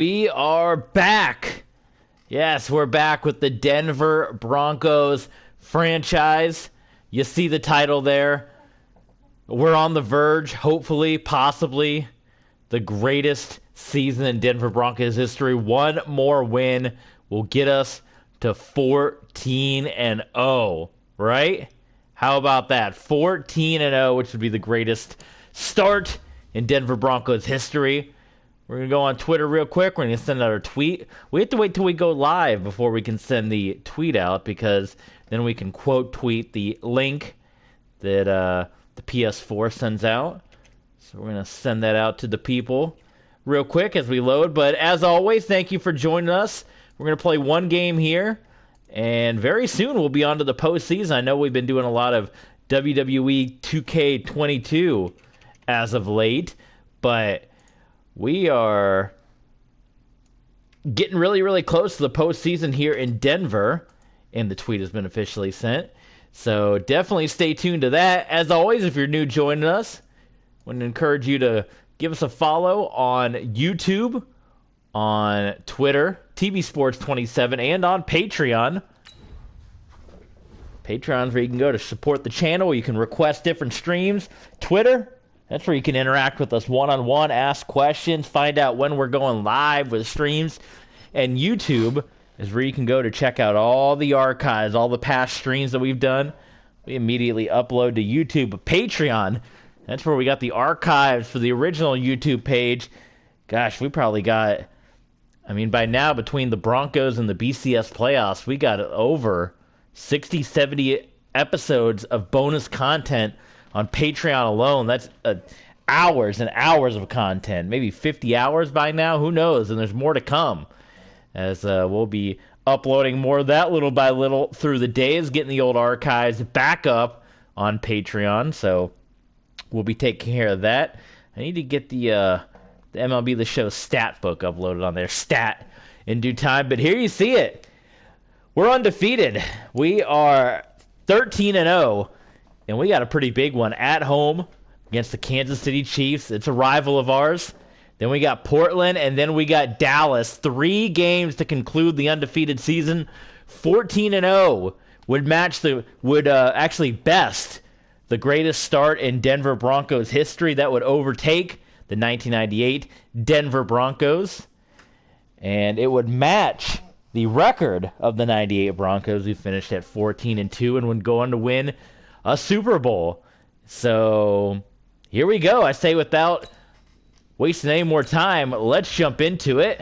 We are back. Yes, we're back with the Denver Broncos franchise. You see the title there. We're on the verge, hopefully, possibly, the greatest season in Denver Broncos history. One more win will get us to 14-0, right? How about that? 14-0, which would be the greatest start in Denver Broncos history. We're going to go on Twitter real quick. We're going to send out our tweet. We have to wait till we go live before we can send the tweet out, because then we can quote tweet the link that the PS4 sends out. So we're going to send that out to the people real quick as we load. But as always, thank you for joining us. We're going to play one game here, and very soon we'll be on to the postseason. I know we've been doing a lot of WWE 2K22 as of late, but we are getting really, really close to the postseason here in Denver, and the tweet has been officially sent. So definitely stay tuned to that. As always, if you're new joining us, I want to encourage you to give us a follow on YouTube, on Twitter, TV Sports 27, and on Patreon. Patreon's where you can go to support the channel. You can request different streams. Twitter, that's where you can interact with us one-on-one, ask questions, find out when we're going live with streams. And YouTube is where you can go to check out all the archives, all the past streams that we've done. We immediately upload to YouTube. But Patreon, that's where we got the archives for the original YouTube page. Gosh, we probably got, by now, between the Broncos and the BCS playoffs, we got over 60, 70 episodes of bonus content on Patreon alone. That's hours and hours of content. Maybe 50 hours by now. Who knows? And there's more to come, as we'll be uploading more of that little by little through the days, getting the old archives back up on Patreon. So we'll be taking care of that. I need to get the MLB The Show stat book uploaded on there. Stat in due time. But here you see it. We're undefeated. We are 13-0. And we got a pretty big one at home against the Kansas City Chiefs. It's a rival of ours. Then we got Portland, and then we got Dallas. 3 games to conclude the undefeated season. 14-0 would actually best the greatest start in Denver Broncos history. That would overtake the 1998 Denver Broncos, and it would match the record of the 98 Broncos, who finished at 14-2 and would go on to win a Super Bowl. So here we go. I say, without wasting any more time, let's jump into it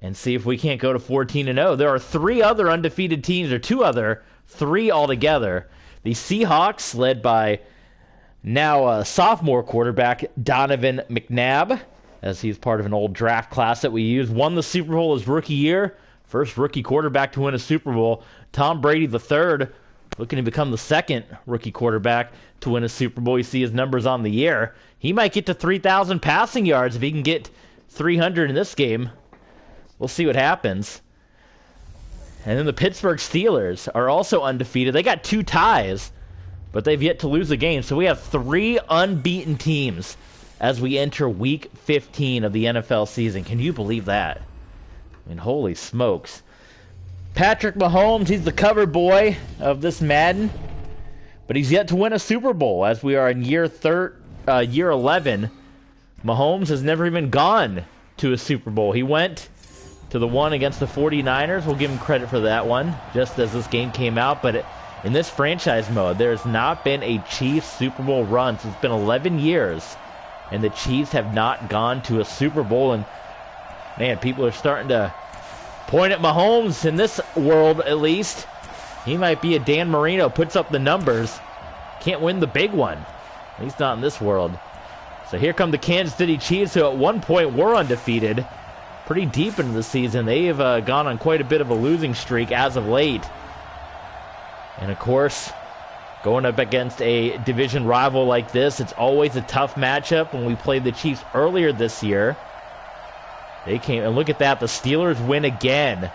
and see if we can't go to 14-0. There are 3 other undefeated teams, or 3 altogether. The Seahawks, led by now sophomore quarterback Donovan McNabb, as he's part of an old draft class that we used, won the Super Bowl his rookie year. First rookie quarterback to win a Super Bowl. Tom Brady III, looking to become the second rookie quarterback to win a Super Bowl. You see his numbers on the year. He might get to 3,000 passing yards if he can get 300 in this game. We'll see what happens. And then the Pittsburgh Steelers are also undefeated. They got 2 ties, but they've yet to lose a game. So we have 3 unbeaten teams as we enter Week 15 of the NFL season. Can you believe that? Holy smokes. Patrick Mahomes, he's the cover boy of this Madden, but he's yet to win a Super Bowl, as we are in year 11. Mahomes has never even gone to a Super Bowl. He went to the one against the 49ers. We'll give him credit for that one, just as this game came out. But in this franchise mode, there's not been a Chiefs Super Bowl run. So it's been 11 years, and the Chiefs have not gone to a Super Bowl. And man, people are starting to point at Mahomes in this world, at least. He might be a Dan Marino, puts up the numbers. Can't win the big one. At least not in this world. So here come the Kansas City Chiefs, who at one point were undefeated. Pretty deep into the season. They've gone on quite a bit of a losing streak as of late. And of course, going up against a division rival like this, it's always a tough matchup. When we played the Chiefs earlier this year, they came, and look at that, the Steelers win again.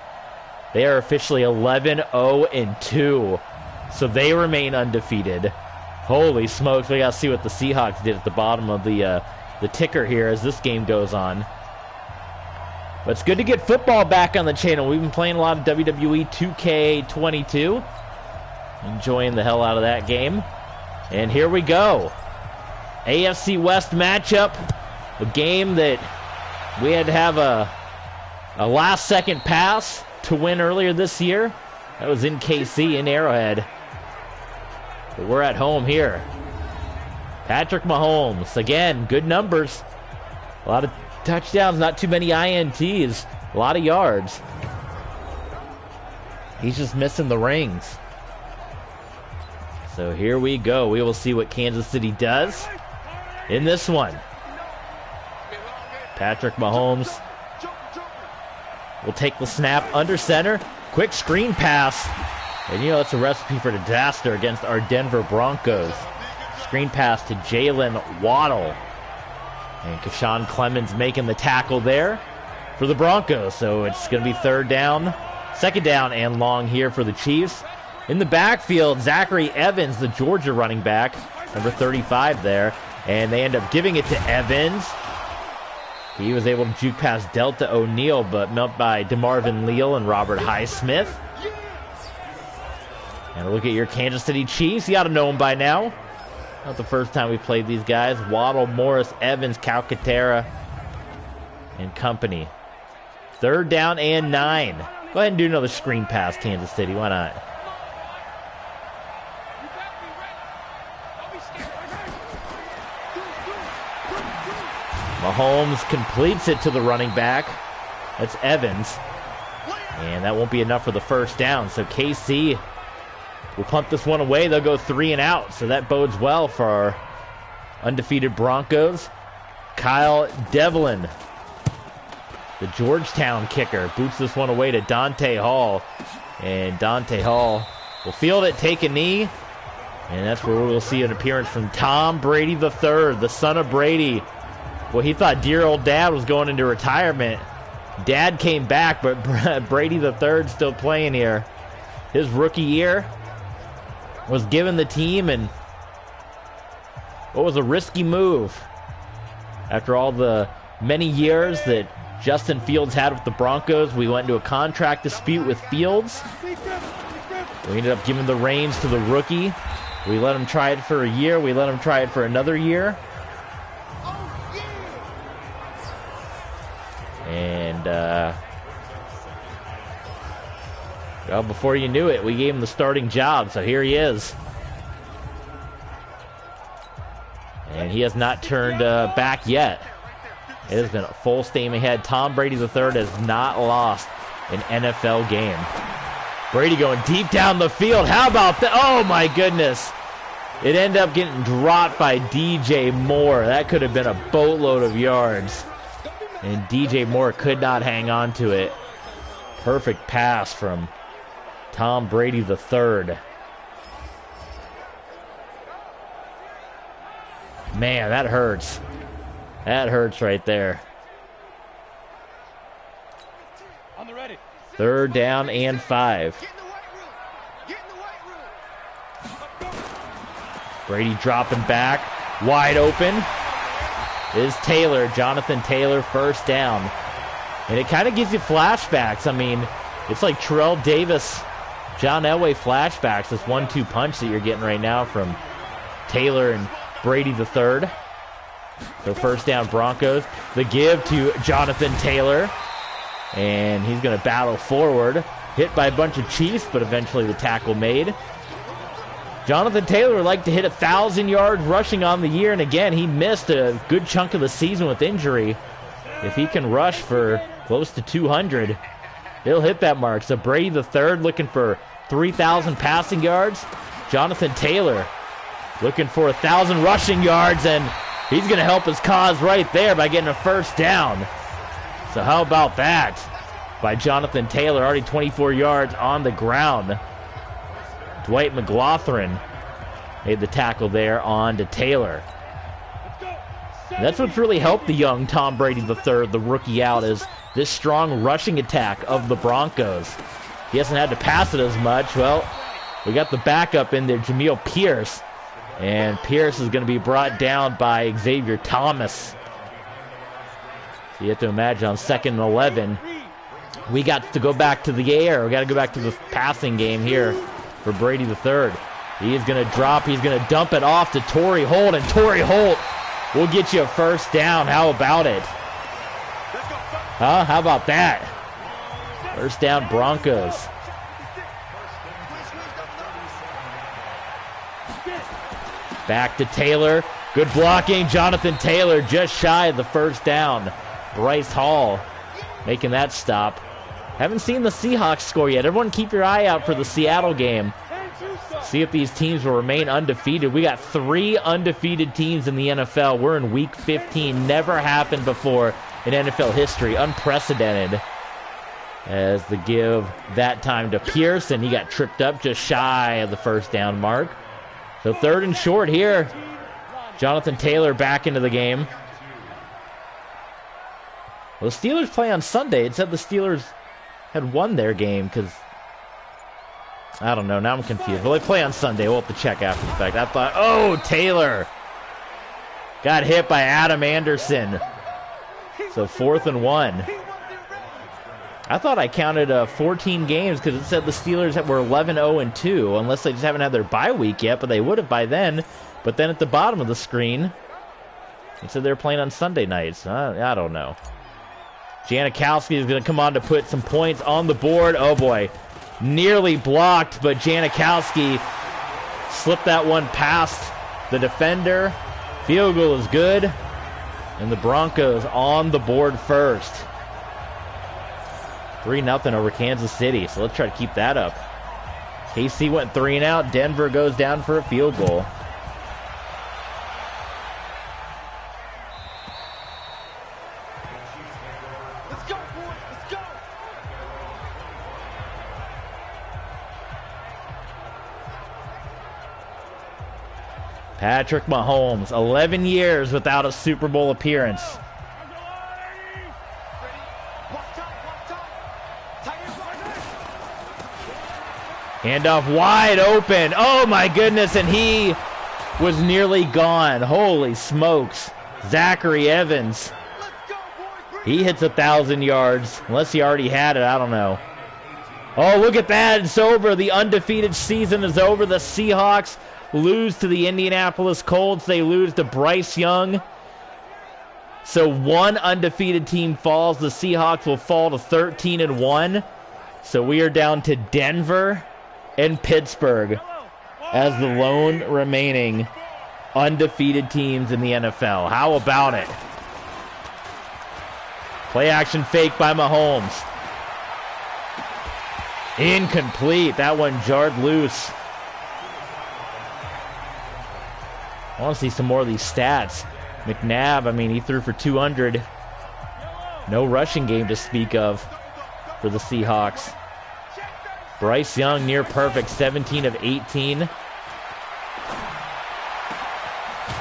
They are officially 11-0-2, so they remain undefeated. Holy smokes, we got to see what the Seahawks did at the bottom of the the ticker here as this game goes on. But it's good to get football back on the channel. We've been playing a lot of WWE 2K22. Enjoying the hell out of that game. And here we go. AFC West matchup. A game that we had to have a last-second pass to win earlier this year. That was in KC, in Arrowhead. But we're at home here. Patrick Mahomes. Again, good numbers. A lot of touchdowns, not too many INTs. A lot of yards. He's just missing the rings. So here we go. We will see what Kansas City does in this one. Patrick Mahomes will take the snap under center. Quick screen pass. And you know it's a recipe for disaster against our Denver Broncos. Screen pass to Jalen Waddle. And Keshawn Clemens making the tackle there for the Broncos. So it's going to be second down and long here for the Chiefs. In the backfield, Zachary Evans, the Georgia running back, number 35 there. And they end up giving it to Evans. He was able to juke past Delta O'Neal, but met by DeMarvin Leal and Robert Highsmith. And look at your Kansas City Chiefs. You ought to know them by now. Not the first time we played these guys. Waddle, Morris, Evans, Calcaterra, and company. Third down and 9. Go ahead and do another screen pass, Kansas City. Why not? Mahomes completes it to the running back. That's Evans. And that won't be enough for the first down. So KC will punt this one away. They'll go 3 and out. So that bodes well for our undefeated Broncos. Kyle Devlin, the Georgetown kicker, boots this one away to Dante Hall. And Dante Hall will field it, take a knee. And that's where we'll see an appearance from Tom Brady III, the son of Brady. Well, he thought dear old dad was going into retirement. Dad came back, but Brady III still playing here. His rookie year was given the team, and what was a risky move after all the many years that Justin Fields had with the Broncos. We went into a contract dispute with Fields. We ended up giving the reins to the rookie. We let him try it for a year. We let him try it for another year. And well, before you knew it, we gave him the starting job, so here he is. And he has not turned back yet. It has been a full steam ahead. Tom Brady III has not lost an NFL game. Brady going deep down the field. How about that? Oh, my goodness. It ended up getting dropped by DJ Moore. That could have been a boatload of yards. And DJ Moore could not hang on to it. Perfect pass from Tom Brady III. Man, that hurts. That hurts right there. Third down and 5. Brady dropping back. Wide open is Taylor. Jonathan Taylor, first down. And it kind of gives you flashbacks. I mean, it's like Terrell Davis, John Elway flashbacks. This 1-2 punch that you're getting right now from Taylor and Brady III. So first down Broncos. The give to Jonathan Taylor. And he's going to battle forward. Hit by a bunch of Chiefs, but eventually the tackle made. Jonathan Taylor would like to hit 1,000 yards rushing on the year. And again, he missed a good chunk of the season with injury. If he can rush for close to 200, he'll hit that mark. So Brady III looking for 3,000 passing yards. Jonathan Taylor looking for 1,000 rushing yards, and he's going to help his cause right there by getting a first down. So how about that by Jonathan Taylor? Already 24 yards on the ground. Dwight McLaughlin made the tackle there on to Taylor. And that's what's really helped the young Tom Brady III, the rookie, out, is this strong rushing attack of the Broncos. He hasn't had to pass it as much. Well, we got the backup in there, Jamil Pierce. And Pierce is going to be brought down by Xavier Thomas. You have to imagine on 2nd and 11, we got to go back to the air. We got to go back to the passing game here for Brady the third. He is going to drop. He's going to dump it off to Torrey Holt, and Torrey Holt will get you a first down. How about it? Huh? How about that? First down, Broncos. Back to Taylor. Good blocking. Jonathan Taylor just shy of the first down. Bryce Hall making that stop. Haven't seen the Seahawks score yet. Everyone keep your eye out for the Seattle game. See if these teams will remain undefeated. We got 3 undefeated teams in the NFL. We're in week 15. Never happened before in NFL history. Unprecedented. As the give that time to Pearson. He got tripped up just shy of the first down mark. So 3rd and short here. Jonathan Taylor back into the game. Well, the Steelers play on Sunday. It said the Steelers had won their game because, I don't know. Now I'm confused. Well, they play on Sunday. We'll have to check after the fact. I thought, oh, Taylor got hit by Adam Anderson. So 4th and 1. I thought I counted 14 games because it said the Steelers were 11-0-2, unless they just haven't had their bye week yet, but they would have by then. But then at the bottom of the screen, it said they were playing on Sunday nights. I don't know. Janikowski is going to come on to put some points on the board. Oh, boy. Nearly blocked, but Janikowski slipped that one past the defender. Field goal is good. And the Broncos on the board first. 3-0 over Kansas City, so let's try to keep that up. KC went 3 and out. Denver goes down for a field goal. Let's go, boys. Let's go. Patrick Mahomes, 11 years without a Super Bowl appearance. Handoff wide open. Oh, my goodness, and he was nearly gone. Holy smokes. Zachary Evans. He hits 1,000 yards. Unless he already had it, I don't know. Oh, look at that. It's over. The undefeated season is over. The Seahawks lose to the Indianapolis Colts. They lose to Bryce Young. So one undefeated team falls. The Seahawks will fall to 13-1. So we are down to Denver and Pittsburgh as the lone remaining undefeated teams in the NFL. How about it? Play action fake by Mahomes. Incomplete. That one jarred loose. I want to see some more of these stats. McNabb, I mean, he threw for 200. No rushing game to speak of for the Seahawks. Bryce Young, near perfect, 17 of 18.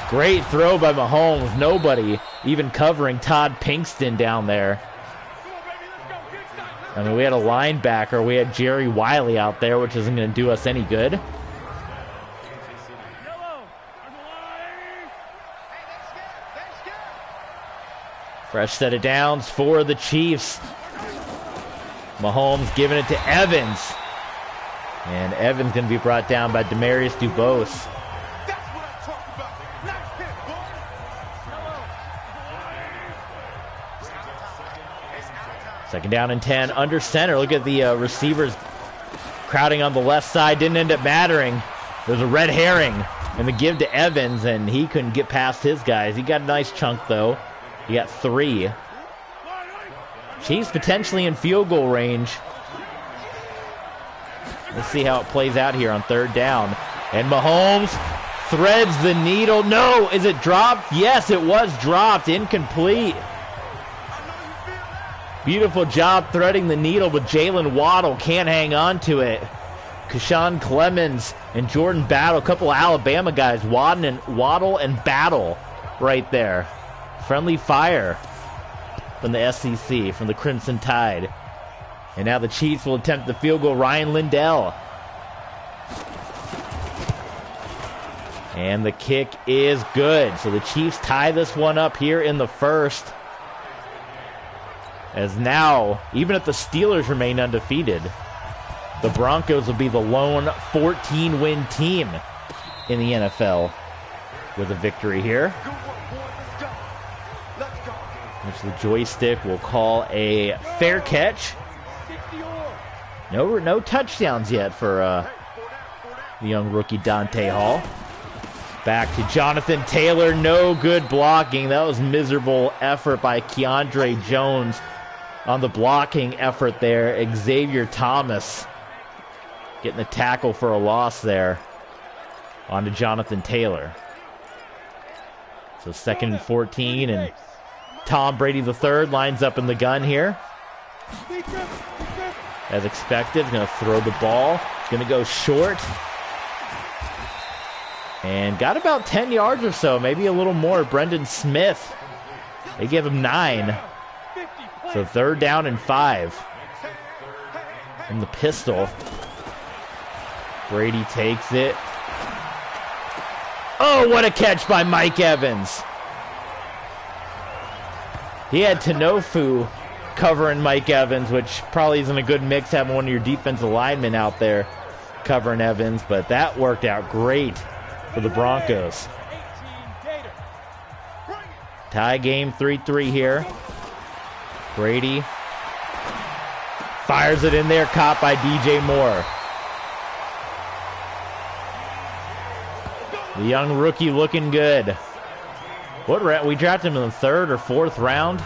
Great throw by Mahomes. Nobody even covering Todd Pinkston down there. I mean, we had a linebacker. We had Jerry Wiley out there, which isn't going to do us any good. Fresh set of downs for the Chiefs. Mahomes giving it to Evans. And Evans going to be brought down by Demarius Dubose. Second down and 10 under center. Look at the receivers crowding on the left side. Didn't end up mattering. There's a red herring and the give to Evans, and he couldn't get past his guys. He got a nice chunk, though. He got 3. Chiefs potentially in field goal range. Let's see how it plays out here on third down. And Mahomes threads the needle. No, is it dropped? Yes, it was dropped. Incomplete. Beautiful job threading the needle, but Jalen Waddle can't hang on to it. Keshawn Clemens and Jordan Battle, a couple of Alabama guys, Waddle and Battle right there. Friendly fire from the SEC, from the Crimson Tide. And now the Chiefs will attempt the field goal. Ryan Lindell. And the kick is good. So the Chiefs tie this one up here in the first. As now, even if the Steelers remain undefeated, the Broncos will be the lone 14-win team in the NFL with a victory here, which the joystick will call a fair catch. No touchdowns yet for the young rookie Dante Hall. Back to Jonathan Taylor. No good blocking. That was miserable effort by Keandre Jones on the blocking effort there. Xavier Thomas getting the tackle for a loss there onto Jonathan Taylor. So 2nd and 14, and Tom Brady III lines up in the gun here. As expected, going to throw the ball. Going to go short. And got about 10 yards or so, maybe a little more. Brendan Smith, they give him 9. So 3rd down and 5. In the pistol. Brady takes it. Oh, what a catch by Mike Evans. He had Tanofu covering Mike Evans, which probably isn't a good mix, having one of your defensive linemen out there covering Evans, but that worked out great for the Broncos. Tie game 3-3 here. Brady fires it in there, caught by DJ Moore. The young rookie looking good. We drafted him in the 3rd or 4th round.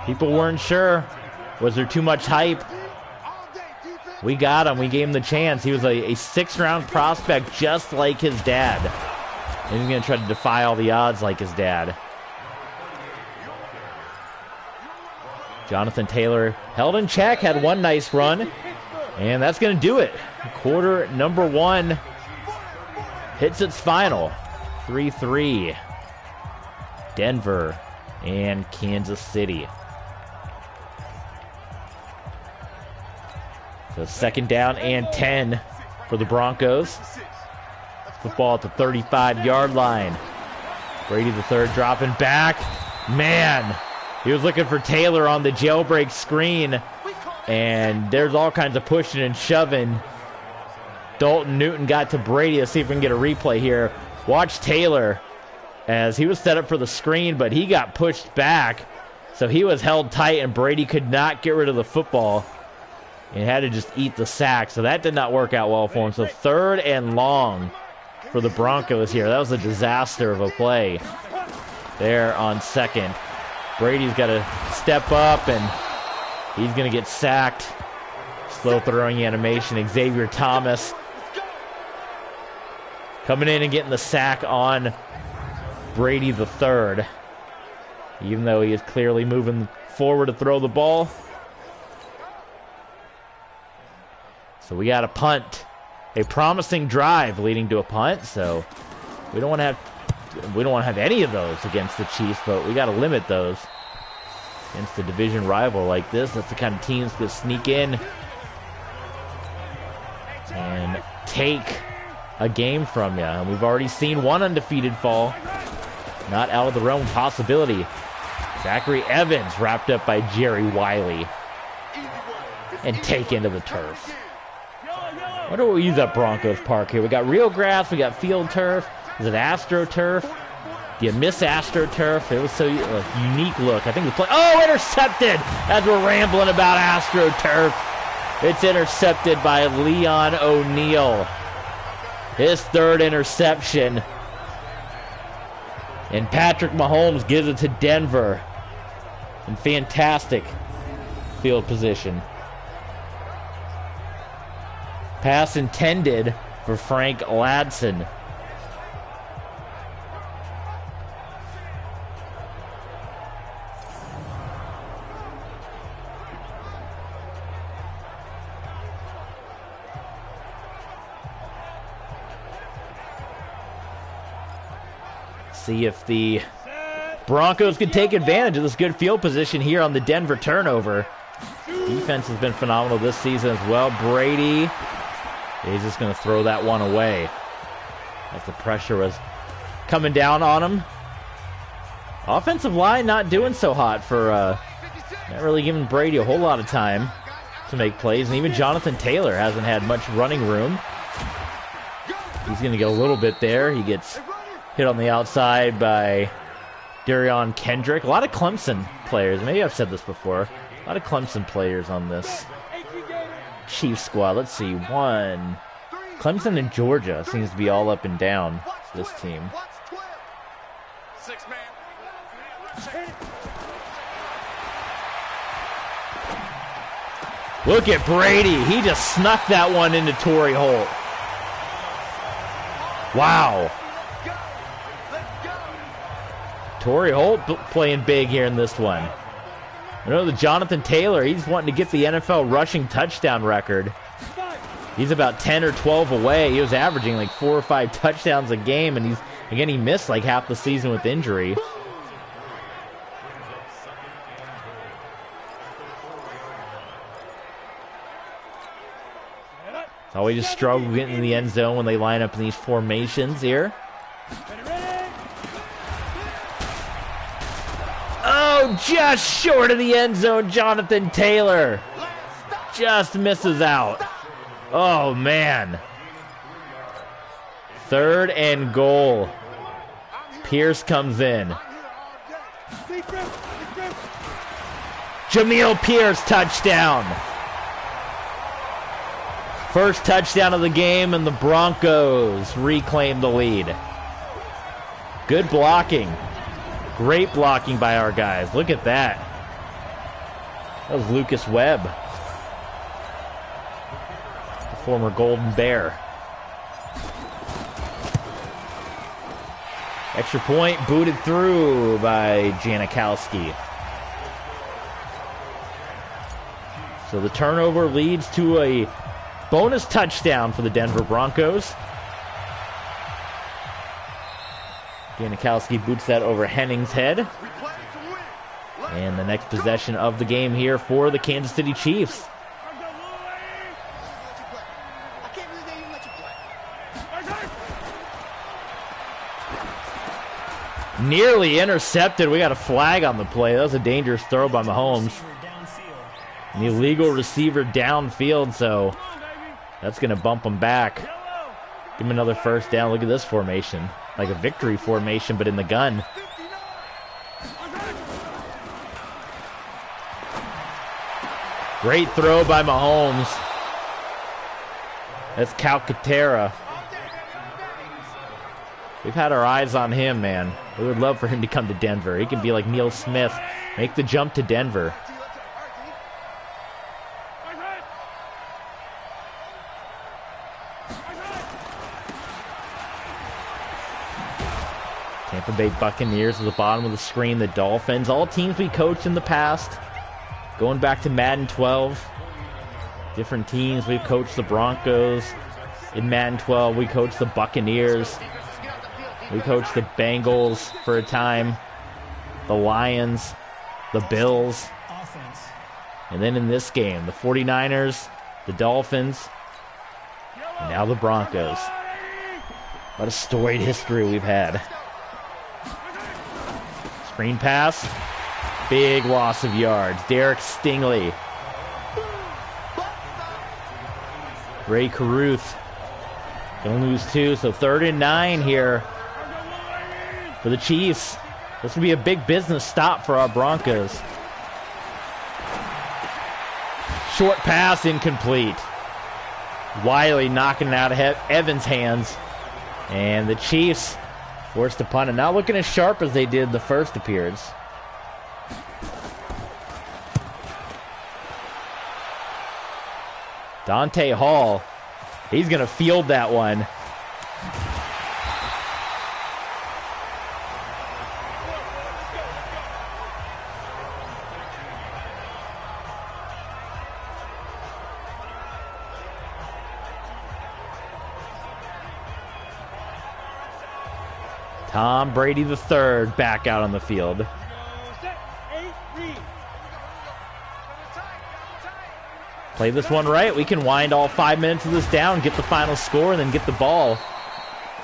People weren't sure. Was there too much hype? We got him. We gave him the chance. He was a 6th-round prospect just like his dad. And he's going to try to defy all the odds like his dad. Jonathan Taylor held in check, had one nice run. And that's going to do it. Quarter number 1 hits its final. 3-3. Denver and Kansas City. So 2nd down and 10 for the Broncos. Football at the 35-yard line. Brady III dropping back. Man, he was looking for Taylor on the jailbreak screen. And there's all kinds of pushing and shoving. Dalton Newton got to Brady. Let's see if we can get a replay here. Watch Taylor as he was set up for the screen, but he got pushed back. So he was held tight, and Brady could not get rid of the football. And had to just eat the sack. So that did not work out well for him. So 3rd and long for the Broncos here. That was a disaster of a play there on 2nd. Brady's got to step up, and he's going to get sacked. Slow throwing animation. Xavier Thomas coming in and getting the sack on Brady III. Even though he is clearly moving forward to throw the ball. So we got a punt. A promising drive leading to a punt. So we don't want to have any of those against the Chiefs, but we got to limit those against the division rival like this. That's the kind of teams that sneak in and take a game from you. And we've already seen one undefeated fall. Not out of the realm of possibility. Zachary Evans wrapped up by Jerry Wiley and taken to the turf. What do we use at Broncos Park here? We got real grass, we got field turf. Is it AstroTurf? Do you miss AstroTurf? It was so unique look. I think the play. Oh, intercepted! As we're rambling about AstroTurf, it's intercepted by Leon O'Neal. His 3rd interception. And Patrick Mahomes gives it to Denver. In fantastic field position. Pass intended for Frank Ladson. See if the Broncos can take advantage of this good field position here on the Denver turnover. Defense has been phenomenal this season as well. Brady is just going to throw that one away as the pressure was coming down on him. Offensive line not doing so hot for not really giving Brady a whole lot of time to make plays, and even Jonathan Taylor hasn't had much running room. He's going to get a little bit there. He gets hit on the outside by Darion Kendrick. A lot of Clemson players. Maybe I've said this before. A lot of Clemson players on this Chiefs squad. Let's see. Clemson and Georgia seems to be all up and down this team. Look at Brady. He just snuck that one into Torrey Holt. Wow. Torrey Holt playing big here in this one. I know the Jonathan Taylor, he's wanting to get the NFL rushing touchdown record. He's about 10 or 12 away. He was averaging like 4 or 5 touchdowns a game, and he missed like half the season with injury. Always just struggle getting in the end zone when they line up in these formations here. Oh, just short of the end zone, Jonathan Taylor. Just misses out. Oh, man. 3rd and goal. Pierce comes in. Jamil Pierce, touchdown. First touchdown of the game, and the Broncos reclaim the lead. Good blocking. Great blocking by our guys. Look at that. That was Lucas Webb, the former Golden Bear. Extra point booted through by Janikowski. So the turnover leads to a bonus touchdown for the Denver Broncos. Janikowski boots that over Henning's head. And the next possession of the game here for the Kansas City Chiefs. Nearly intercepted. We got a flag on the play. That was a dangerous throw by Mahomes. An illegal receiver downfield, so that's going to bump him back. Give him another first down. Look at this formation. Like a victory formation, but in the gun. Great throw by Mahomes. That's Calcaterra. We've had our eyes on him, man. We would love for him to come to Denver. He can be like Neil Smith. Make the jump to Denver. Tampa Bay Buccaneers at the bottom of the screen. The Dolphins. All teams we coached in the past. Going back to Madden 12. Different teams. We've coached the Broncos. In Madden 12, we coached the Buccaneers. We coached the Bengals for a time. The Lions. The Bills. And then in this game, the 49ers, the Dolphins, and now the Broncos. What a storied history we've had. Screen pass. Big loss of yards. Derek Stingley. Ray Caruth. Gonna lose 2, so 3rd and 9 here for the Chiefs. This will be a big business stop for our Broncos. Short pass, incomplete. Wiley knocking it out of Evans' hands. And the Chiefs forced to punt it. Not looking as sharp as they did the first appearance. Dante Hall, he's going to field that one. Tom Brady III back out on the field. Play this one right. We can wind all 5 minutes of this down, get the final score, and then get the ball.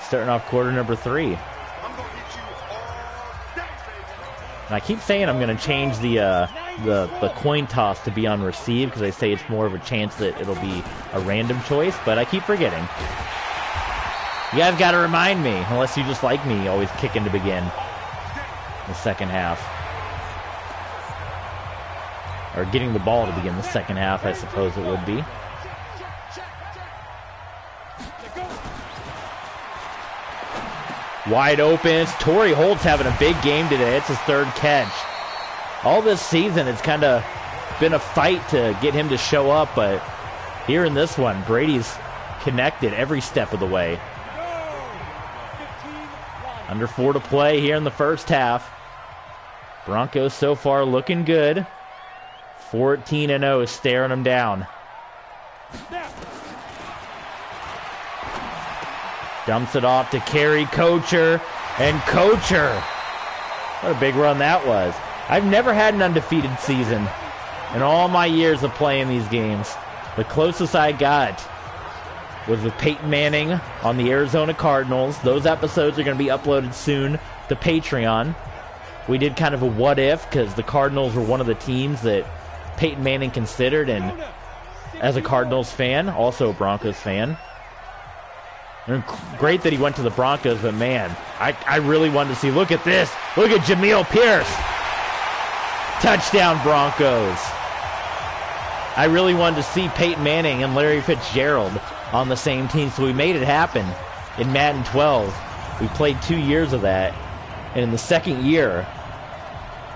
Starting off quarter number 3. And I keep saying I'm going to change the coin toss to be on receive because I say it's more of a chance that it'll be a random choice, but I keep forgetting. You guys got to remind me, unless you just like me always kicking to begin the second half. Or getting the ball to begin the second half, I suppose it would be. Wide open. It's Torrey Holt's having a big game today. It's his third catch. All this season, it's kind of been a fight to get him to show up, but here in this one, Brady's connected every step of the way. Under 4 to play here in the first half. Broncos so far looking good. 14-0, staring them down. Dumps it off to Kerry Coacher, and Coacher. What a big run that was. I've never had an undefeated season in all my years of playing these games. The closest I got was with Peyton Manning on the Arizona Cardinals. Those episodes are going to be uploaded soon to Patreon. We did kind of a what if because the Cardinals were one of the teams that Peyton Manning considered, and as a Cardinals fan, also a Broncos fan. And great that he went to the Broncos, but man, I really wanted to see, look at this. Look at Jamil Pierce. Touchdown Broncos. I really wanted to see Peyton Manning and Larry Fitzgerald on the same team, so we made it happen in Madden 12. We played 2 years of that, and in the second year,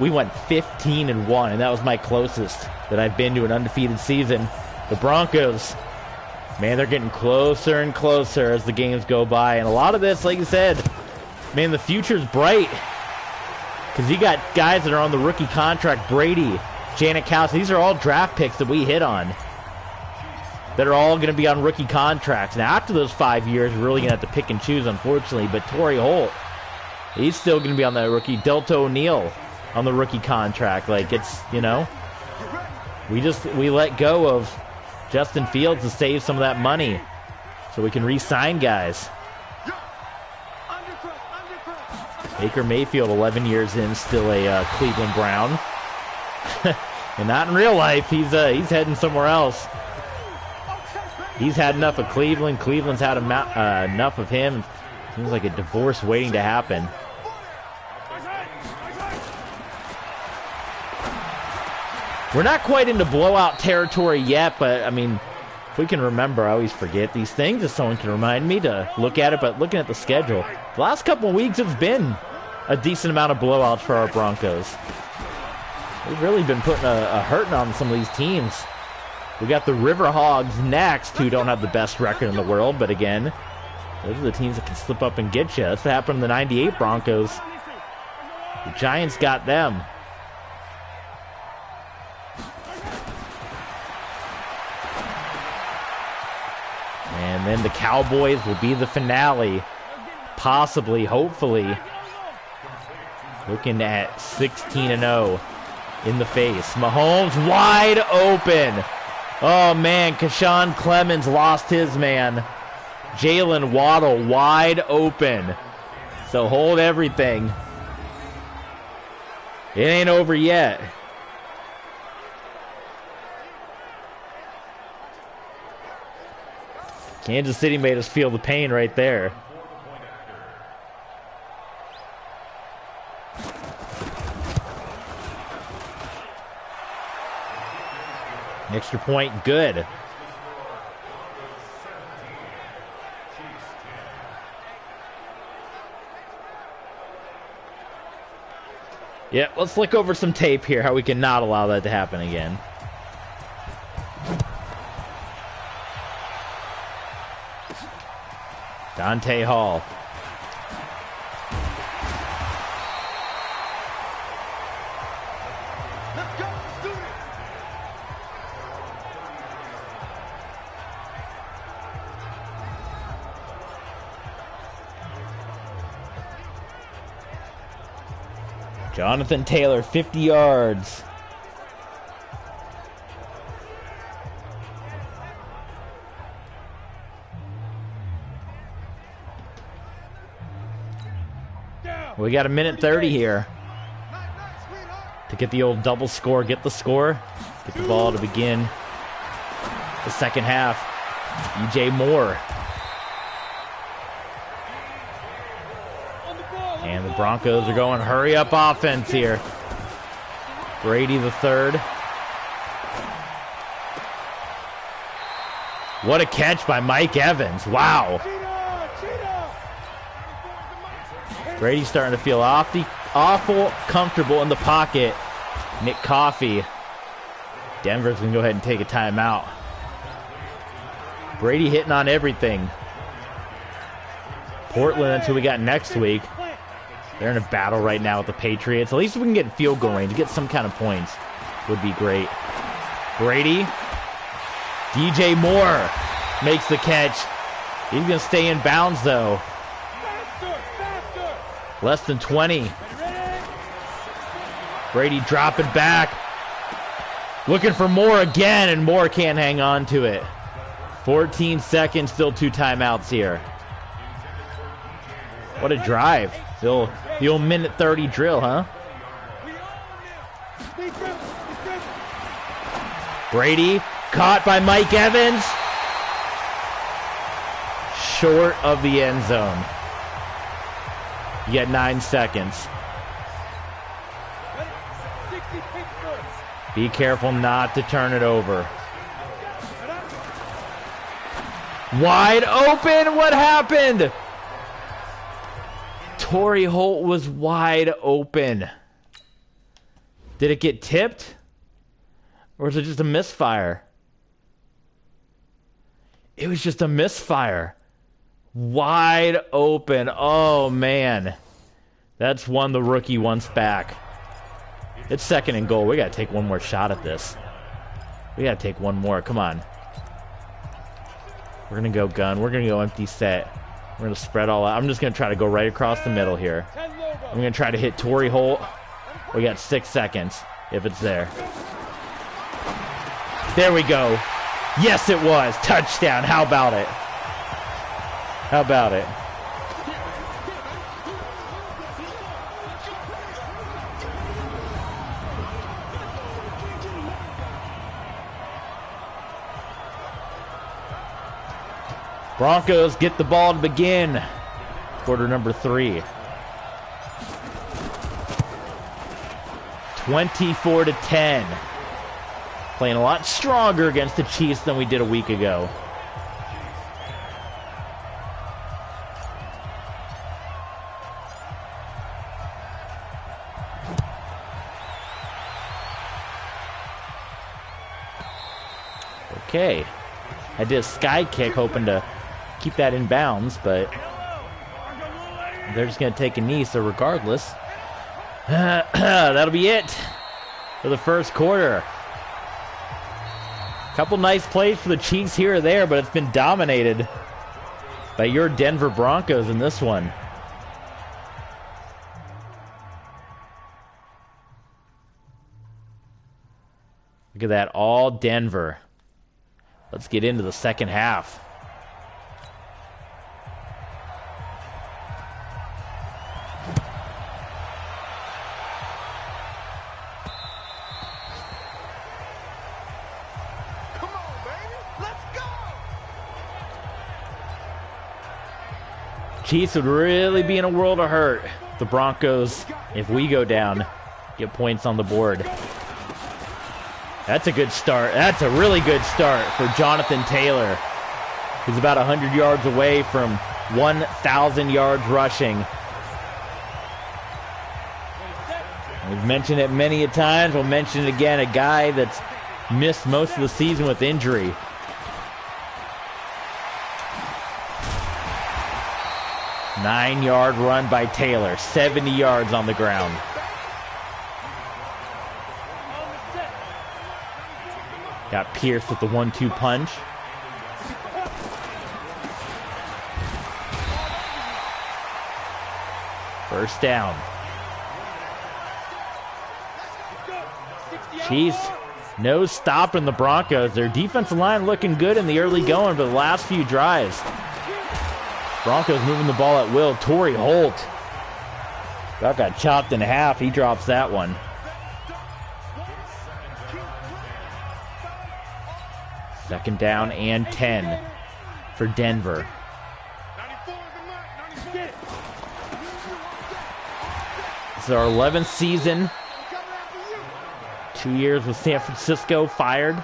we went 15-1, and that was my closest that I've been to an undefeated season. The Broncos, man, they're getting closer and closer as the games go by. And a lot of this, like you said, man, the future's bright. Because you got guys that are on the rookie contract, Brady, Janikowski. These are all draft picks that we hit on that are all going to be on rookie contracts. Now, after those 5 years, we're really going to have to pick and choose, unfortunately. But Torrey Holt, he's still going to be on that rookie. Delta O'Neal on the rookie contract. Like, it's, you know, we let go of Justin Fields to save some of that money so we can re-sign guys. Baker Mayfield, 11 years in, still a Cleveland Brown. And not in real life. He's heading somewhere else. He's had enough of Cleveland. Cleveland's had enough of him. Seems like a divorce waiting to happen. We're not quite into blowout territory yet, but, I mean, if we can remember, I always forget these things if someone can remind me to look at it, but looking at the schedule, the last couple of weeks it's been a decent amount of blowouts for our Broncos. We've really been putting a hurting on some of these teams. We got the River Hogs next, who don't have the best record in the world, but again, those are the teams that can slip up and get you. That's what happened to the 98 Broncos. The Giants got them. And then the Cowboys will be the finale. Possibly, hopefully. Looking at 16-0 in the face. Mahomes wide open. Oh, man. Keshawn Clemens lost his man. Jalen Waddle wide open. So hold everything. It ain't over yet. Kansas City made us feel the pain right there. Extra point, good. Yeah, let's look over some tape here, how we can not allow that to happen again. Dante Hall. Let's go, let's do it. Jonathan Taylor, 50 yards. We got a minute 30 here. Nice, to get the old double score, get the score, get the ball to begin the second half. DJ Moore. And the Broncos are going hurry up offense here. Brady the third. What a catch by Mike Evans. Wow. Brady's starting to feel awful comfortable in the pocket. Nick Coffey. Denver's going to go ahead and take a timeout. Brady hitting on everything. Portland, that's who we got next week. They're in a battle right now with the Patriots. At least if we can get field goal range, get some kind of points, would be great. Brady. DJ Moore makes the catch. He's going to stay in bounds, though. Less than 20. Brady dropping back. Looking for Moore again, and Moore can't hang on to it. 14 seconds, still 2 timeouts here. What a drive. The old minute 30 drill, huh? Brady, caught by Mike Evans. Short of the end zone. You get 9 seconds. Be careful not to turn it over. Wide open, what happened? Torrey Holt was wide open. Did it get tipped? Or is it just a misfire? It was just a misfire. Wide open. Oh, man. That's one the rookie wants back. It's second and goal. We got to take one more shot at this. We got to take one more. Come on. We're going to go gun. We're going to go empty set. We're going to spread all out. I'm just going to try to go right across the middle here. I'm going to try to hit Torrey Holt. We got 6 seconds, if it's there. There we go. Yes, it was. Touchdown. How about it? How about it? Broncos get the ball to begin. Quarter number 3. 24-10. Playing a lot stronger against the Chiefs than we did a week ago. Okay. I did a sky kick hoping to keep that in bounds, but they're just going to take a knee, so regardless, that'll be it for the first quarter. Couple nice plays for the Chiefs here or there, but it's been dominated by your Denver Broncos in this one. Look at that, all Denver. Let's get into the second half. Come on, baby. Let's go. Chiefs would really be in a world of hurt. The Broncos, if we go down, get points on the board. That's a good start. That's a really good start for Jonathan Taylor, who's about 100 yards away from 1,000 yards rushing. We've mentioned it many a times. We'll mention it again. A guy that's missed most of the season with injury. Nine-yard run by Taylor. 70 yards on the ground. Got Pierce with the 1-2 punch. First down. Chiefs, no stopping the Broncos. Their defensive line looking good in the early going, but the last few drives, Broncos moving the ball at will. Torrey Holt got chopped in half. He drops that one. Second down and 10 for Denver. This is our 11th season. 2 years with San Francisco, fired.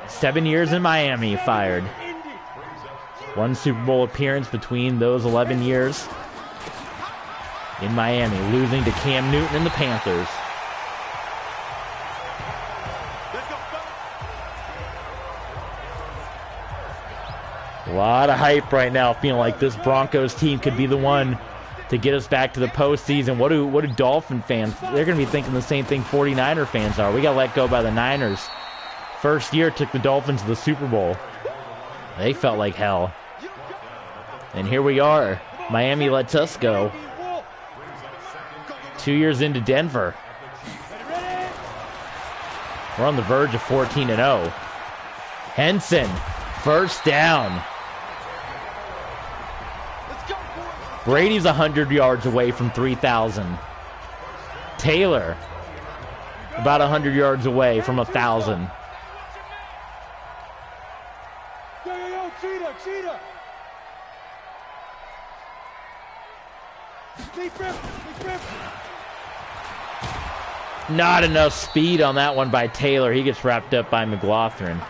7 years in Miami, fired. 1 Super Bowl appearance between those 11 years in Miami, losing to Cam Newton and the Panthers. A lot of hype right now, feeling like this Broncos team could be the one to get us back to the postseason. What do Dolphin fans, they're going to be thinking the same thing 49er fans are. We got let go by the Niners. First year took the Dolphins to the Super Bowl. They felt like hell. And here we are. Miami lets us go. 2 years into Denver. We're on the verge of 14-0. Henson, first down. Brady's 100 yards away from 3,000. Taylor, about 100 yards away from 1,000. Cheetah! Not enough speed on that one by Taylor. He gets wrapped up by McLaughlin.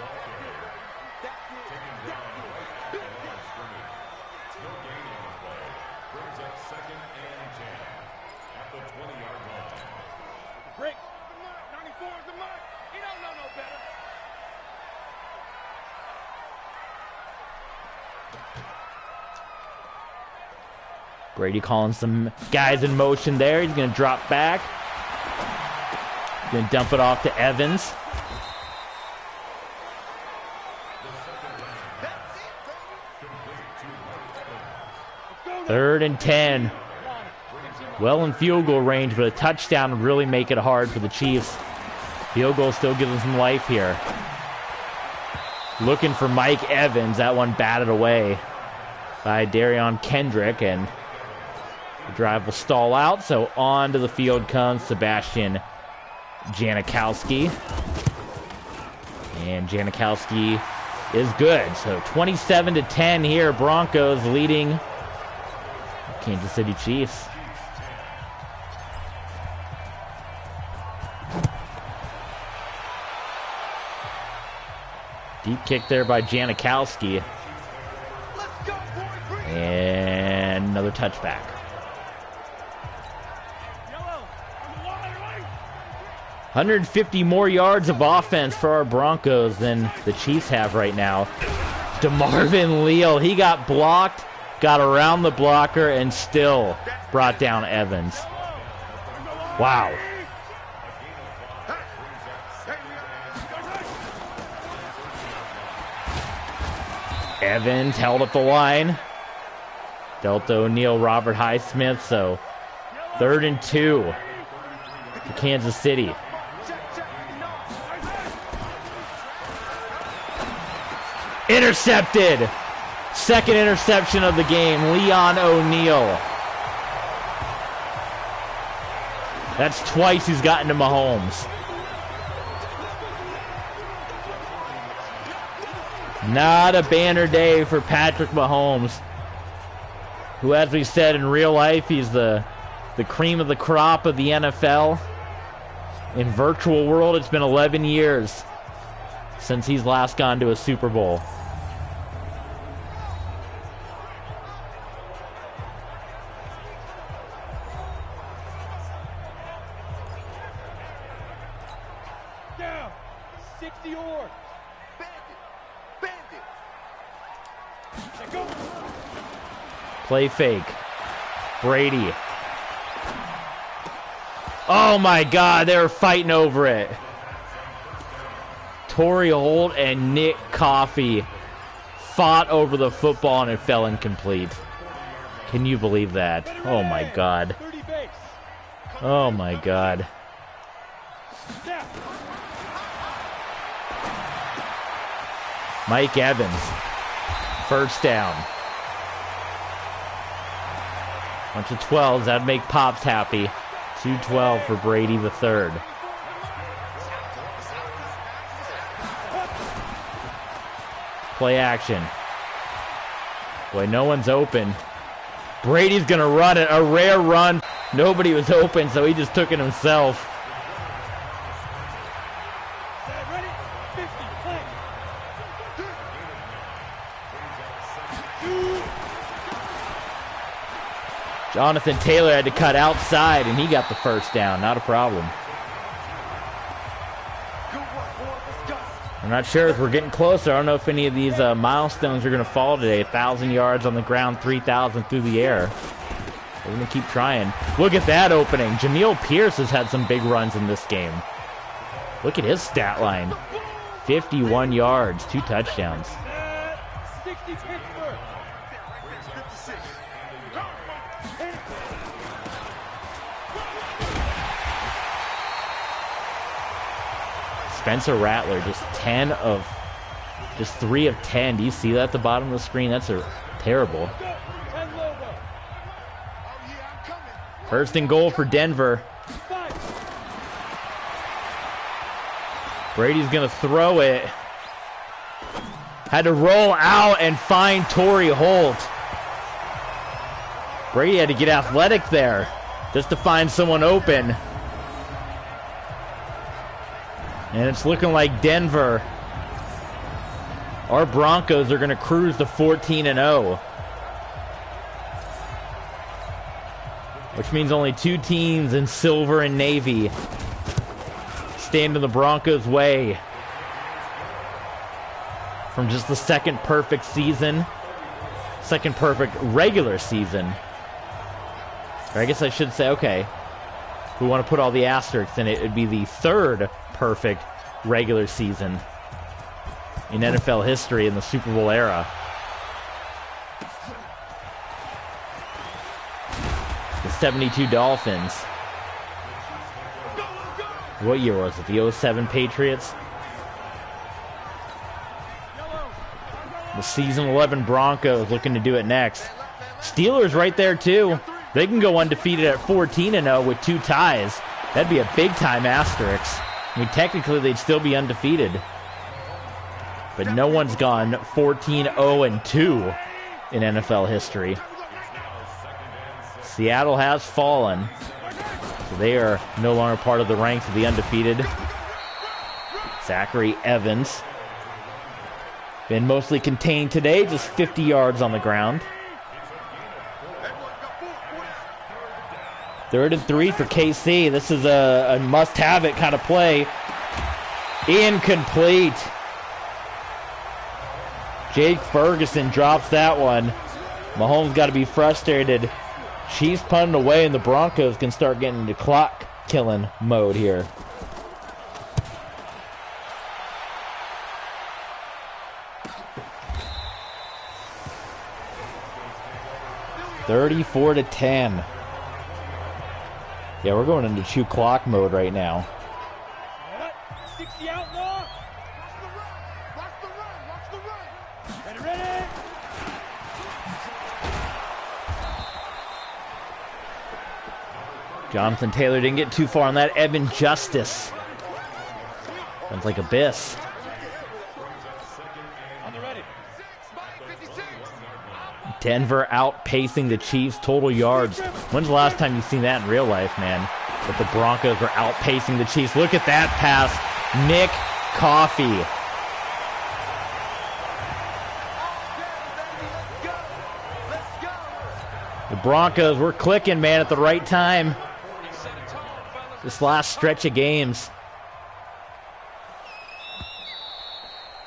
Brady calling some guys in motion there. He's going to drop back. Going to dump it off to Evans. Third and 10. Well in field goal range, but a touchdown would really make it hard for the Chiefs. Field goal still gives them some life here. Looking for Mike Evans. That one batted away by Darion Kendrick, and the drive will stall out, so on to the field comes Sebastian Janikowski. And Janikowski is good. So 27-10 here. Broncos leading Kansas City Chiefs. Deep kick there by Janikowski. And another touchback. 150 more yards of offense for our Broncos than the Chiefs have right now. DeMarvin Leal, he got blocked, got around the blocker, and still brought down Evans. Wow. Evans held up the line. Delta O'Neal, Robert Highsmith, so 3rd and 2 for Kansas City. Intercepted. Second interception of the game, Leon O'Neal. That's twice he's gotten to Mahomes. Not a banner day for Patrick Mahomes, who, as we said, in real life, he's the cream of the crop of the NFL. In virtual world, it's been 11 years since he's last gone to a Super Bowl. Down. 60 yards. Bandit. Go. Play fake. Brady. Oh my God, they were fighting over it. Torrey Holt and Nick Coffey fought over the football and it fell incomplete. Can you believe that? Oh my God. Oh my God. Mike Evans. First down. Bunch of 12s. That'd make Pops happy. 2-12 for Brady the third. Play action. Boy, no one's open. Brady's going to run it. A rare run. Nobody was open, so he just took it himself. Ready? 50, play. Jonathan Taylor had to cut outside, and he got the first down. Not a problem. I'm not sure if we're getting closer. I don't know if any of these milestones are going to fall today. 1,000 yards on the ground, 3,000 through the air. We're going to keep trying. Look at that opening. Jamil Pierce has had some big runs in this game. Look at his stat line. 51 yards, 2 touchdowns. 60 Pittsburgh. Spencer Rattler, just 3 of 10. Do you see that at the bottom of the screen? That's terrible. First and goal for Denver. Brady's going to throw it. Had to roll out and find Torrey Holt. Brady had to get athletic there just to find someone open. And it's looking like Denver, our Broncos, are going to cruise to 14-0. Which means only 2 teams in silver and navy stand in the Broncos' way from just the second perfect season, second perfect regular season. Or I guess I should say, okay, if we want to put all the asterisks in it, it'd be the third perfect regular season in NFL history in the Super Bowl era. The 72 Dolphins. What year was it? The 07 Patriots? The season 11 Broncos looking to do it next. Steelers right there too. They can go undefeated at 14-0 with 2 ties. That'd be a big time asterisk. I mean, technically, they'd still be undefeated. But no one's gone 14-0-2 in NFL history. Seattle has fallen. So they are no longer part of the ranks of the undefeated. Zachary Evans. Been mostly contained today, just 50 yards on the ground. 3rd and 3 for KC. This is a must-have-it kind of play. Incomplete. Jake Ferguson drops that one. Mahomes got to be frustrated. Chiefs punting away, and the Broncos can start getting into clock-killing mode here. (34-10). Yeah, we're going into chew clock mode right now. 60 outlaw. Watch the run. Ready. Jonathan Taylor didn't get too far on that. Evan Justice. Sounds like Abyss. On the ready. Denver outpacing the Chiefs total yards. When's the last time you've seen that in real life, man? That the Broncos were outpacing the Chiefs. Look at that pass. Nick Coffey. The Broncos were clicking, man, at the right time. This last stretch of games.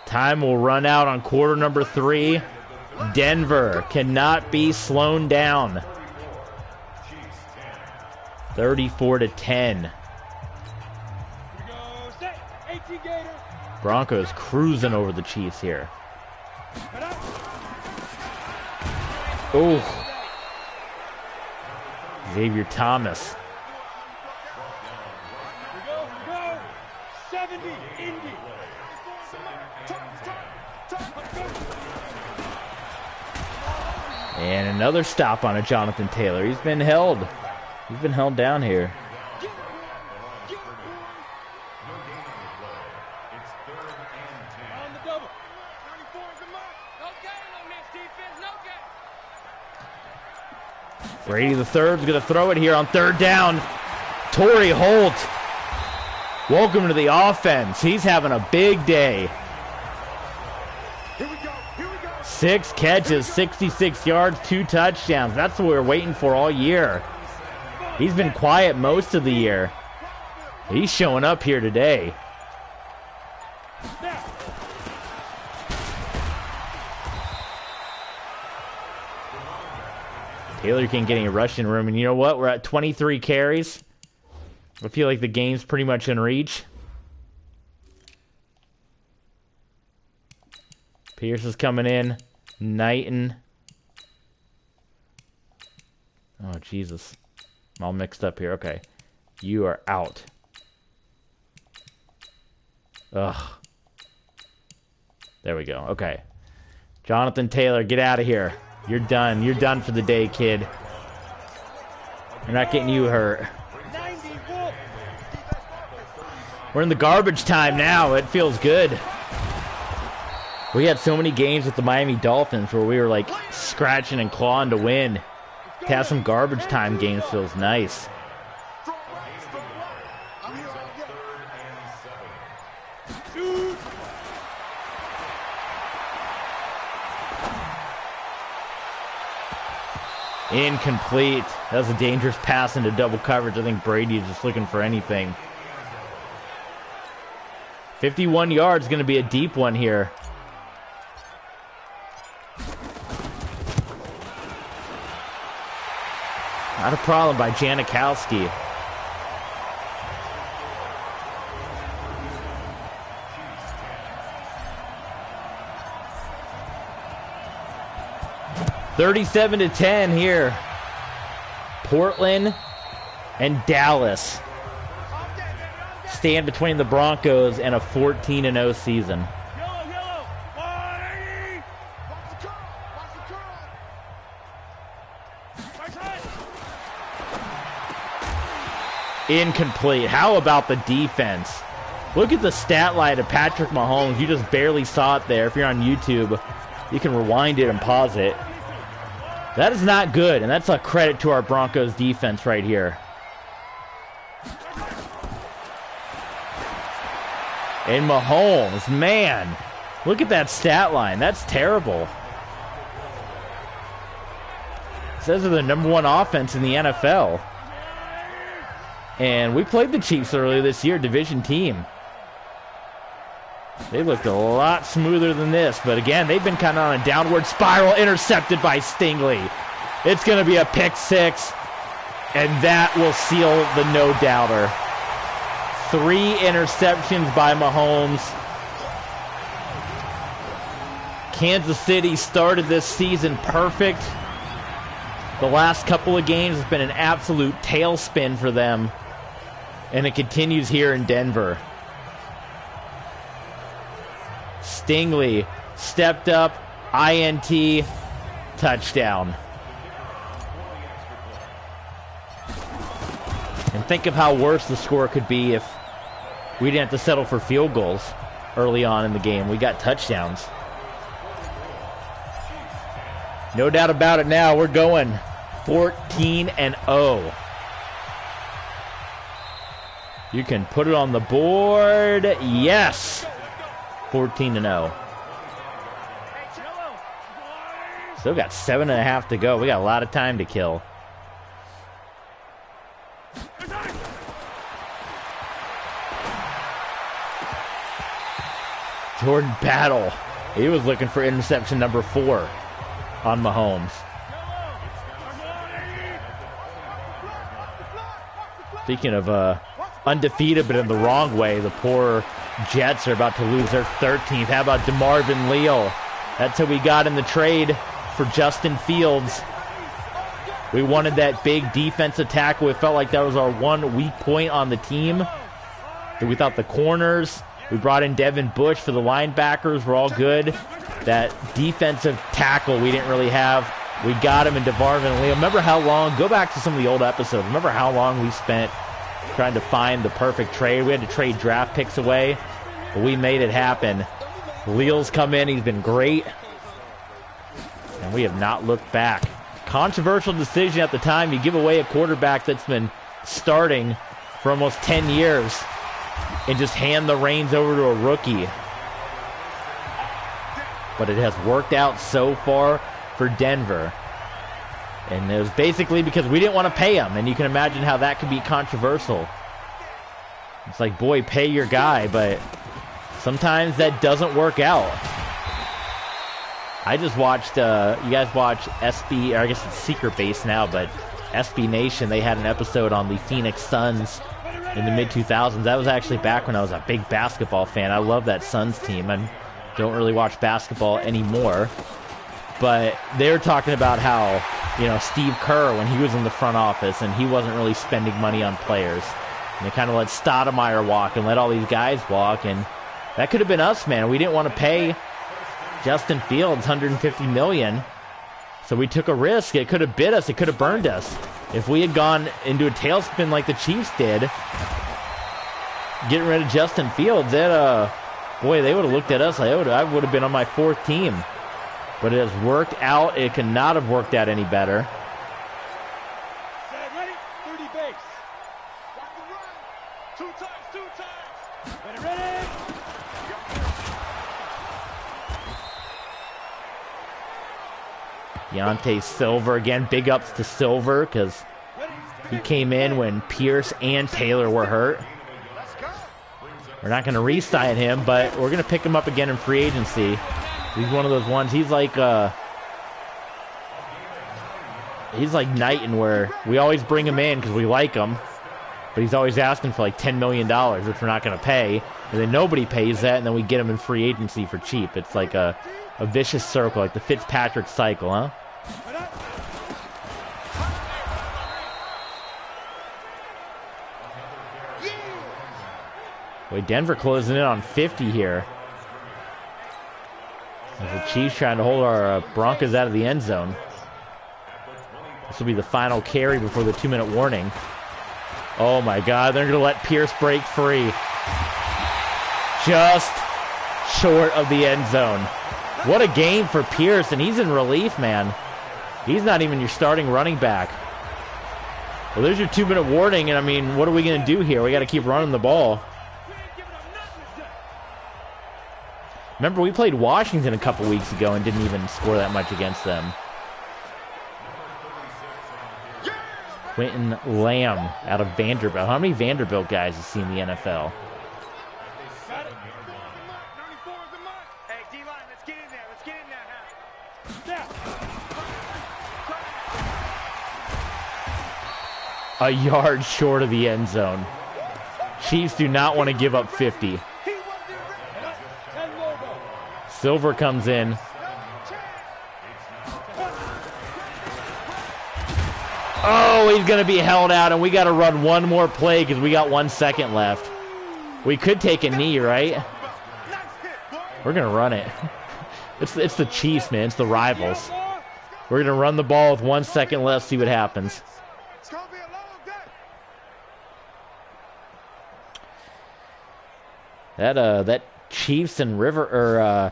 Time will run out on quarter number 3. Denver cannot be slowed down. 34-10. Broncos cruising over the Chiefs here. Oh. Xavier Thomas. 70 Indy. And another stop on a Jonathan Taylor. He's been held. He's been held down here. Brady the third's going to throw it here on third down. Torrey Holt, welcome to the offense. He's having a big day. 6 catches, 66 yards, 2 touchdowns. That's what we were waiting for all year. He's been quiet most of the year. He's showing up here today. Taylor can't get any rushing room, and you know what? We're at 23 carries. I feel like the game's pretty much in reach. Pierce is coming in. Knighton. Oh, Jesus. I'm all mixed up here. Okay. You are out. Ugh. There we go. Okay. Jonathan Taylor, get out of here. You're done. You're done for the day, kid. We're not getting you hurt. We're in the garbage time now. It feels good. We had so many games with the Miami Dolphins where we were like scratching and clawing to win. To have some garbage time games feels nice. Incomplete. That was a dangerous pass into double coverage. I think Brady is just looking for anything. 51 yards, going to be a deep one here. Not a problem by Janikowski. $37-10 here. Portland and Dallas stand between the Broncos and a 14-0 season. Incomplete. How about the defense? Look at the stat line of Patrick Mahomes. You just barely saw it there. If you're on YouTube, you can rewind it and pause it. That is not good, and that's a credit to our Broncos defense right here. And Mahomes, man, look at that stat line. That's terrible. It says they're the #1 offense in the NFL. And we played the Chiefs earlier this year, division team. They looked a lot smoother than this, but again, they've been kind of on a downward spiral, intercepted by Stingley. It's going to be a pick six, and that will seal the no-doubter. 3 interceptions by Mahomes. Kansas City started this season perfect. The last couple of games has been an absolute tailspin for them, and it continues here in Denver. Stingley stepped up, INT, touchdown. And think of how worse the score could be if we didn't have to settle for field goals early on in the game. We got touchdowns. No doubt about it now, we're going 14-0. You can put it on the board. Yes! 14-0. Still got 7.5 to go. We got a lot of time to kill. Jordan Battle. He was looking for interception number 4 on Mahomes. Speaking of undefeated but in the wrong way, the poor Jets are about to lose their 13th. How about DeMarvin Leal? That's who we got in the trade for Justin Fields. We wanted that big defensive tackle. It felt like that was our one weak point on the team. We thought the corners, we brought in Devin Bush for the linebackers, were all good. That defensive tackle we didn't really have. We got him in DeMarvin Leal. Remember how long, go back to some of the old episodes, remember how long we spent trying to find the perfect trade. We had to trade draft picks away, but we made it happen. Khalil's come in. He's been great. And we have not looked back. Controversial decision at the time. You give away a quarterback that's been starting for almost 10 years and just hand the reins over to a rookie. But it has worked out so far for Denver. And it was basically because we didn't want to pay him. And you can imagine how that could be controversial. It's like, boy, pay your guy, but sometimes that doesn't work out. I just watched, you guys watch SB, or I guess it's Secret Base now, but SB Nation, they had an episode on the Phoenix Suns in the mid-2000s. That was actually back when I was a big basketball fan. I love that Suns team. I don't really watch basketball anymore. But they were talking about how, you know, Steve Kerr, when he was in the front office and he wasn't really spending money on players. And they kind of let Stoudemire walk and let all these guys walk. And that could have been us, man. We didn't want to pay Justin Fields $150 million. So we took a risk. It could have bit us. It could have burned us. If we had gone into a tailspin like the Chiefs did, getting rid of Justin Fields, that, boy, they would have looked at us like, I would have been on my fourth team. But it has worked out. It could not have worked out any better. Ready? 30 base. Rock the run. Two times. Ready? Deontay Silver, again, big ups to Silver because he came in when Pierce and Taylor were hurt. We're not going to re-sign him, but we're going to pick him up again in free agency. He's one of those ones. He's like Knighton, where we always bring him in because we like him, but he's always asking for like $10 million, which we're not going to pay. And then nobody pays that, and then we get him in free agency for cheap. It's like a vicious circle, like the Fitzpatrick cycle, huh? Boy, Denver closing in on 50 here. As the Chiefs trying to hold our Broncos out of the end zone. This will be the final carry before the 2-minute warning. Oh my God, they're going to let Pierce break free. Just short of the end zone. What a game for Pierce, and he's in relief, man. He's not even your starting running back. Well, there's your 2-minute warning, and I mean, what are we going to do here? We got to keep running the ball. Remember, we played Washington a couple weeks ago and didn't even score that much against them. Quentin Lamb out of Vanderbilt. How many Vanderbilt guys have seen the NFL? Hey, D-line, let's get in there. Let's get in there now. A yard short of the end zone. Chiefs do not want to give up 50. Silver comes in. Oh, he's going to be held out, and we got to run one more play because we got 1 second left. We could take a knee, right? We're going to run it. It's the Chiefs, man. It's the rivals. We're going to run the ball with 1 second left, see what happens. That Chiefs and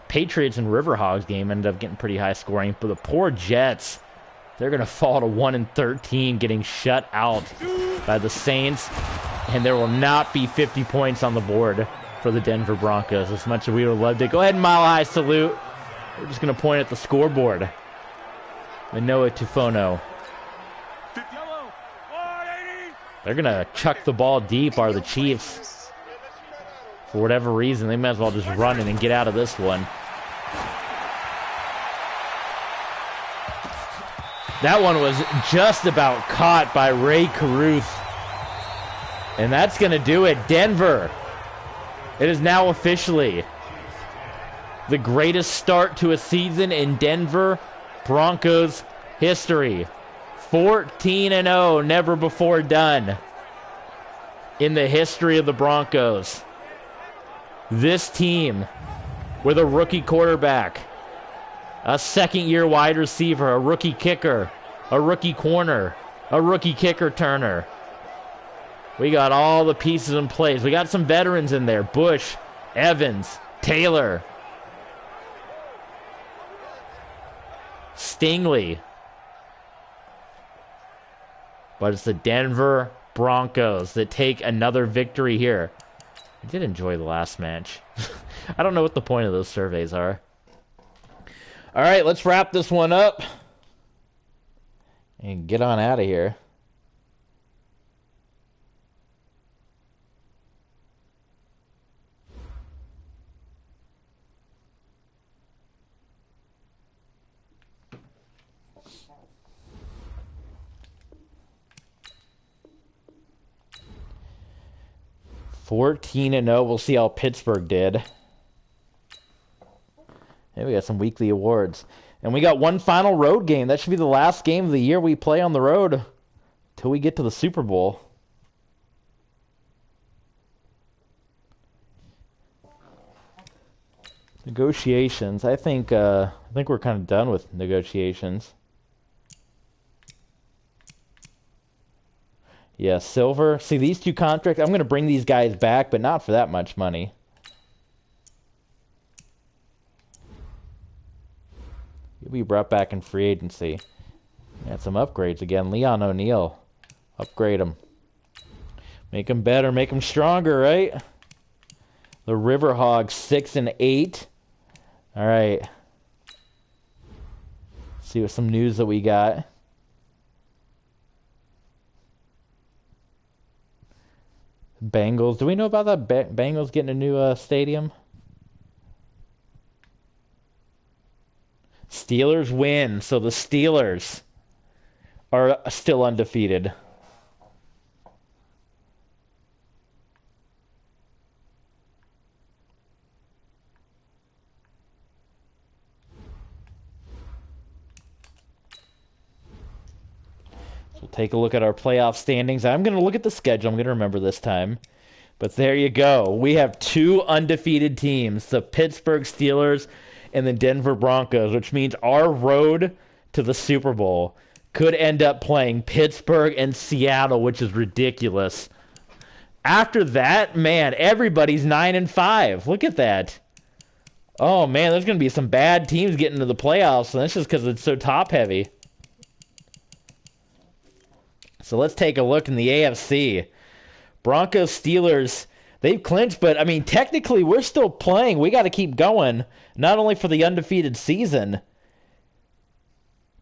Patriots and Riverhogs game ended up getting pretty high scoring, but the poor Jets, they're going to fall to 1-13, getting shut out by the Saints, and there will not be 50 points on the board for the Denver Broncos, as much as we would love to. Go ahead and mile high salute. We're just going to point at the scoreboard. Manoa Tufono. They're going to chuck the ball deep, are the Chiefs. For whatever reason, they might as well just run it and get out of this one. That one was just about caught by Ray Caruth. And that's going to do it. Denver. It is now officially the greatest start to a season in Denver Broncos history. 14-0, never before done in the history of the Broncos. This team, with a rookie quarterback, a second-year wide receiver, a rookie kicker, a rookie corner, a rookie kicker turner. We got all the pieces in place. We got some veterans in there. Bush, Evans, Taylor. Stingley. But it's the Denver Broncos that take another victory here. I did enjoy the last match. I don't know what the point of those surveys are. All right, let's wrap this one up and get on out of here. (14-0). We'll see how Pittsburgh did. And we got some weekly awards. And we got one final road game. That should be the last game of the year we play on the road till we get to the Super Bowl. Negotiations. I think we're kind of done with negotiations. Yeah, Silver. See, these two contracts, I'm going to bring these guys back, but not for that much money. He'll be brought back in free agency. Got some upgrades again. Leon O'Neal. Upgrade him. Make him better, make him stronger, right? The Riverhogs, 6-8. All right. See what some news that we got. Bengals. Do we know about that? Bengals getting a new stadium? Steelers win. So the Steelers are still undefeated. We'll take a look at our playoff standings. I'm going to look at the schedule. I'm going to remember this time. But there you go. We have two undefeated teams, the Pittsburgh Steelers and the Denver Broncos, which means our road to the Super Bowl could end up playing Pittsburgh and Seattle, which is ridiculous. After that, man, everybody's 9-5. Look at that. Oh, man, there's going to be some bad teams getting to the playoffs, and that's just because it's so top-heavy. So let's take a look in the AFC. Broncos, Steelers, they've clinched, but, I mean, technically we're still playing. We got to keep going, not only for the undefeated season,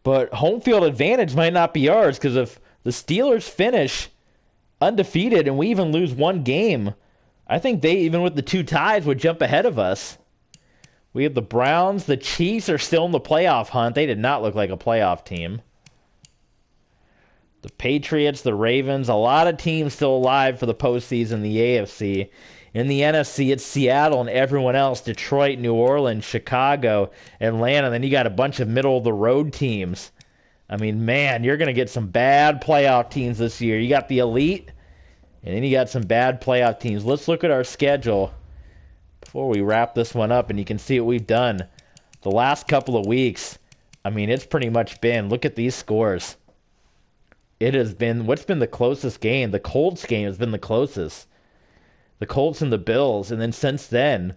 but home field advantage might not be ours, because if the Steelers finish undefeated and we even lose one game, I think they, even with the two ties, would jump ahead of us. We have the Browns. The Chiefs are still in the playoff hunt. They did not look like a playoff team. The Patriots, the Ravens, a lot of teams still alive for the postseason, the AFC. In the NFC, it's Seattle and everyone else. Detroit, New Orleans, Chicago, Atlanta. Then you got a bunch of middle-of-the-road teams. I mean, man, you're going to get some bad playoff teams this year. You got the elite, and then you got some bad playoff teams. Let's look at our schedule before we wrap this one up, and you can see what we've done. The last couple of weeks, I mean, it's pretty much been, look at these scores. It has been, what's been the closest game? The Colts game has been the closest. The Colts and the Bills. And then since then,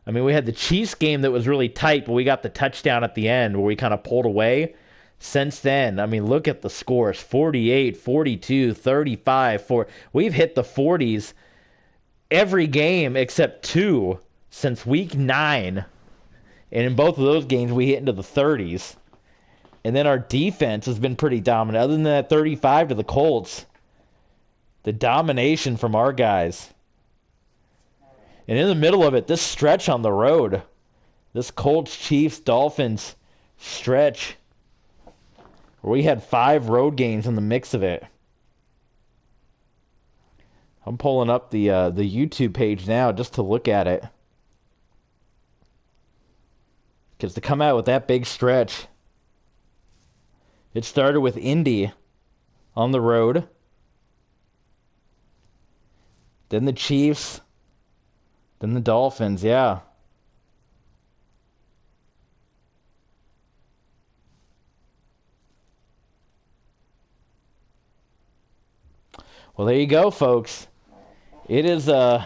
I mean, we had the Chiefs game that was really tight, but we got the touchdown at the end where we kind of pulled away. Since then, I mean, look at the scores. 48, 42, 35, 4. We've hit the 40s every game except two since week 9. And in both of those games, we hit into the 30s. And then our defense has been pretty dominant. Other than that 35 to the Colts, the domination from our guys. And in the middle of it, this stretch on the road, this Colts, Chiefs, Dolphins stretch, where we had 5 road games in the mix of it. I'm pulling up the YouTube page now just to look at it. Because to come out with that big stretch, it started with Indy on the road. Then the Chiefs. Then the Dolphins, yeah. Well, there you go, folks. It is, this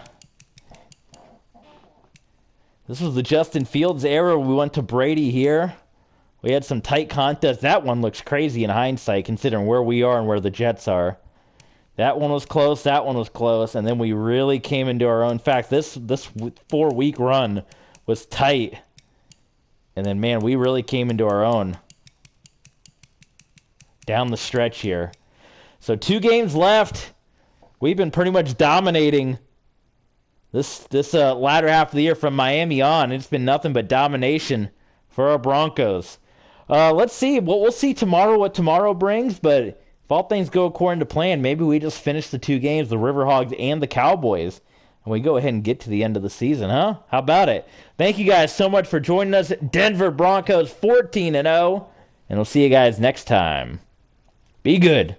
was the Justin Fields era. We went to Brady here We had some tight contests. That one looks crazy in hindsight, considering where we are and where the Jets are. That one was close. That one was close. And then we really came into our own. In fact, this 4-week run was tight. And then, man, we really came into our own down the stretch here. So 2 games left. We've been pretty much dominating this latter half of the year from Miami on. It's been nothing but domination for our Broncos. Let's see. We'll see tomorrow what tomorrow brings, but if all things go according to plan, maybe we just finish the 2 games, the Riverhogs and the Cowboys, and we go ahead and get to the end of the season, huh? How about it? Thank you guys so much for joining us. Denver Broncos 14-0, and we'll see you guys next time. Be good.